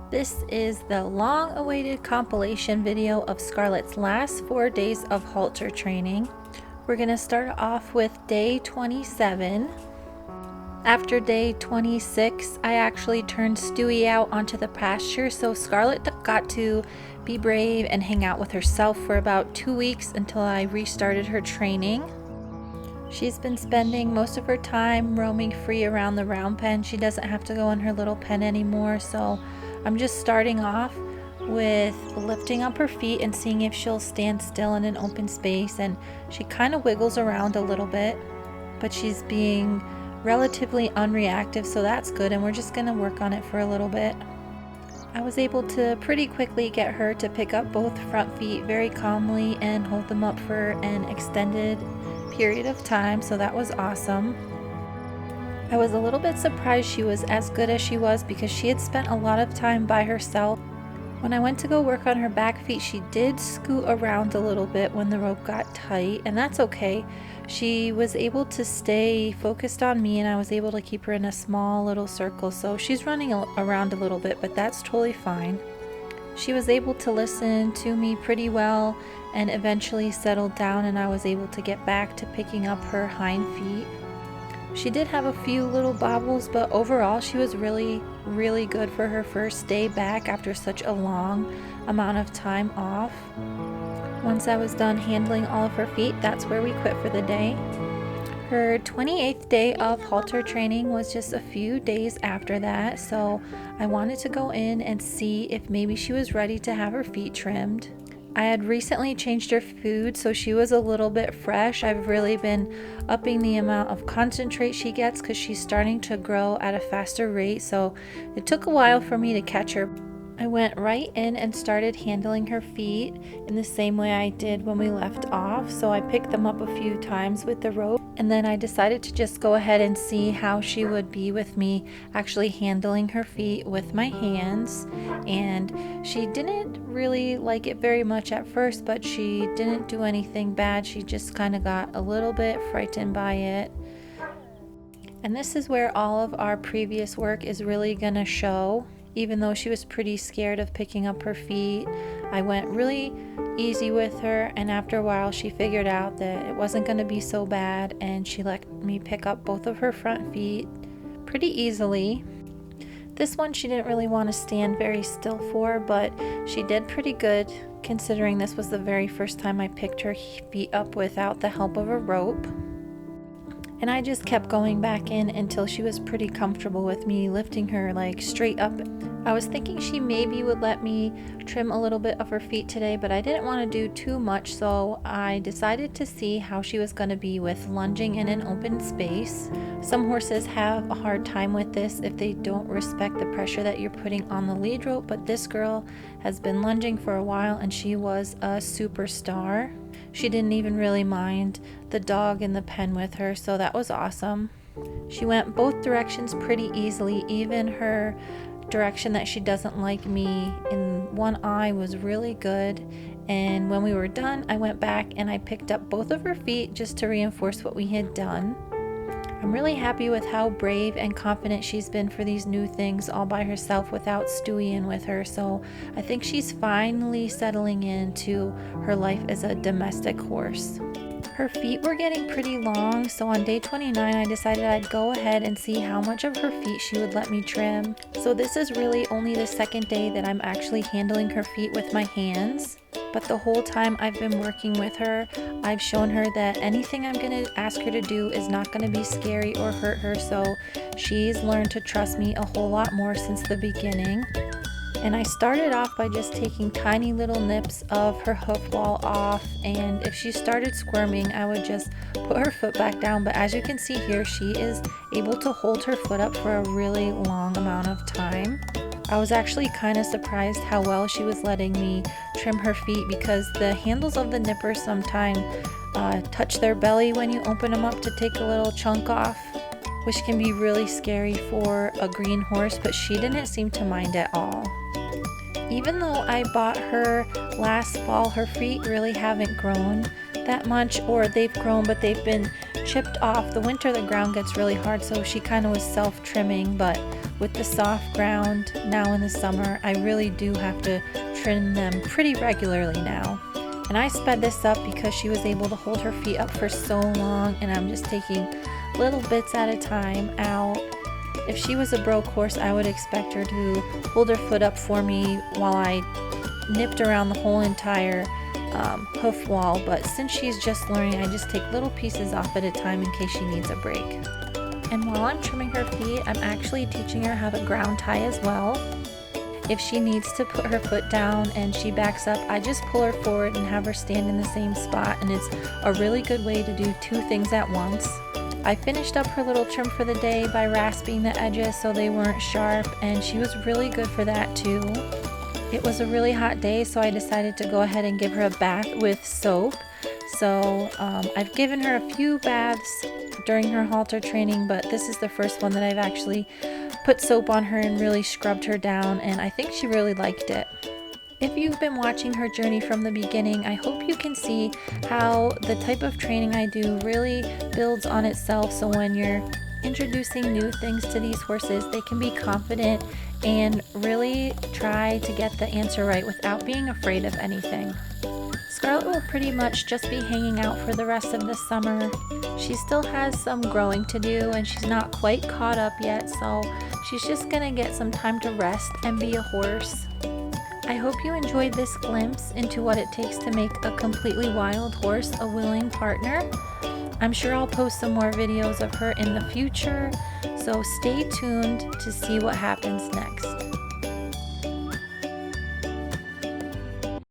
This is the long-awaited compilation video of Scarlett's last 4 days of halter training. We're going to start off with day 27. After day 26, I actually turned Stewie out onto the pasture, so Scarlett got to be brave and hang out with herself for about 2 weeks until I restarted her training. She's been spending most of her time roaming free around the round pen. She doesn't have to go in her little pen anymore, so I'm just starting off with lifting up her feet and seeing if she'll stand still in an open space, and she kind of wiggles around a little bit, but she's being relatively unreactive, so that's good, and we're just going to work on it for a little bit. I was able to pretty quickly get her to pick up both front feet very calmly and hold them up for an extended period of time, so that was awesome. I was a little bit surprised she was as good as she was because she had spent a lot of time by herself. When I went to go work on her back feet, she did scoot around a little bit when the rope got tight, and that's okay. She was able to stay focused on me, and I was able to keep her in a small little circle, so she's running around a little bit, but that's totally fine. She was able to listen to me pretty well and eventually settled down, and I was able to get back to picking up her hind feet. She did have a few little bobbles, but overall she was really good for her first day back after such a long amount of time off. Once I was done handling all of her feet, that's where we quit for the day. Her 28th day of halter training was just a few days after that, so I wanted to go in and see if maybe she was ready to have her feet trimmed. I had recently changed her food, so she was a little bit fresh. I've really been upping the amount of concentrate she gets because she's starting to grow at a faster rate, so it took a while for me to catch her. I went right in and started handling her feet in the same way I did when we left off. So I picked them up a few times with the rope, and then I decided to just go ahead and see how she would be with me actually handling her feet with my hands. And she didn't really like it very much at first, but she didn't do anything bad. She just kind of got a little bit frightened by it. And this is where all of our previous work is really gonna show. Even though she was pretty scared of picking up her feet, I went really easy with her, and after a while she figured out that it wasn't going to be so bad, and she let me pick up both of her front feet pretty easily. This one she didn't really want to stand very still for, but she did pretty good considering this was the very first time I picked her feet up without the help of a rope. And I just kept going back in until she was pretty comfortable with me lifting her like straight up. I was thinking she maybe would let me trim a little bit of her feet today, but I didn't want to do too much, so I decided to see how she was going to be with lunging in an open space. Some horses have a hard time with this if they don't respect the pressure that you're putting on the lead rope, but this girl has been lunging for a while and she was a superstar. She didn't even really mind the dog in the pen with her, so that was awesome. She went both directions pretty easily. Even her direction that she doesn't like me in one eye was really good. And when we were done, I went back and I picked up both of her feet just to reinforce what we had done. I'm really happy with how brave and confident she's been for these new things all by herself without Stewie in with her, so I think she's finally settling into her life as a domestic horse. Her feet were getting pretty long, so on day 29 I decided I'd go ahead and see how much of her feet she would let me trim. So this is really only the second day that I'm actually handling her feet with my hands. But the whole time I've been working with her, I've shown her that anything I'm going to ask her to do is not going to be scary or hurt her, so she's learned to trust me a whole lot more since the beginning. And I started off by just taking tiny little nips of her hoof wall off, and if she started squirming, I would just put her foot back down. But as you can see here, she is able to hold her foot up for a really long amount of time. I was actually kind of surprised how well she was letting me trim her feet, because the handles of the nippers sometimes touch their belly when you open them up to take a little chunk off, which can be really scary for a green horse, but she didn't seem to mind at all. Even though I bought her last fall, her feet really haven't grown that much, or they've grown but they've been chipped off. The winter the ground gets really hard, so she kind of was self-trimming, but with the soft ground now in the summer, I really do have to trim them pretty regularly now. And I sped this up because she was able to hold her feet up for so long, and I'm just taking little bits at a time out. If she was a broke horse, I would expect her to hold her foot up for me while I nipped around the whole entire hoof wall, but since she's just learning, I just take little pieces off at a time in case she needs a break. And while I'm trimming her feet, I'm actually teaching her how to ground tie as well. If she needs to put her foot down and she backs up, I just pull her forward and have her stand in the same spot, and it's a really good way to do two things at once. I finished up her little trim for the day by rasping the edges so they weren't sharp, and she was really good for that too. It was a really hot day, so I decided to go ahead and give her a bath with soap. So I've given her a few baths during her halter training, but this is the first one that I've actually put soap on her and really scrubbed her down, and I think she really liked it. If you've been watching her journey from the beginning, I hope you can see how the type of training I do really builds on itself, so when you're introducing new things to these horses, they can be confident and really try to get the answer right without being afraid of anything. Scarlett will pretty much just be hanging out for the rest of the summer. She still has some growing to do and she's not quite caught up yet, so she's just gonna get some time to rest and be a horse. I hope you enjoyed this glimpse into what it takes to make a completely wild horse a willing partner. I'm sure I'll post some more videos of her in the future, so stay tuned to see what happens next.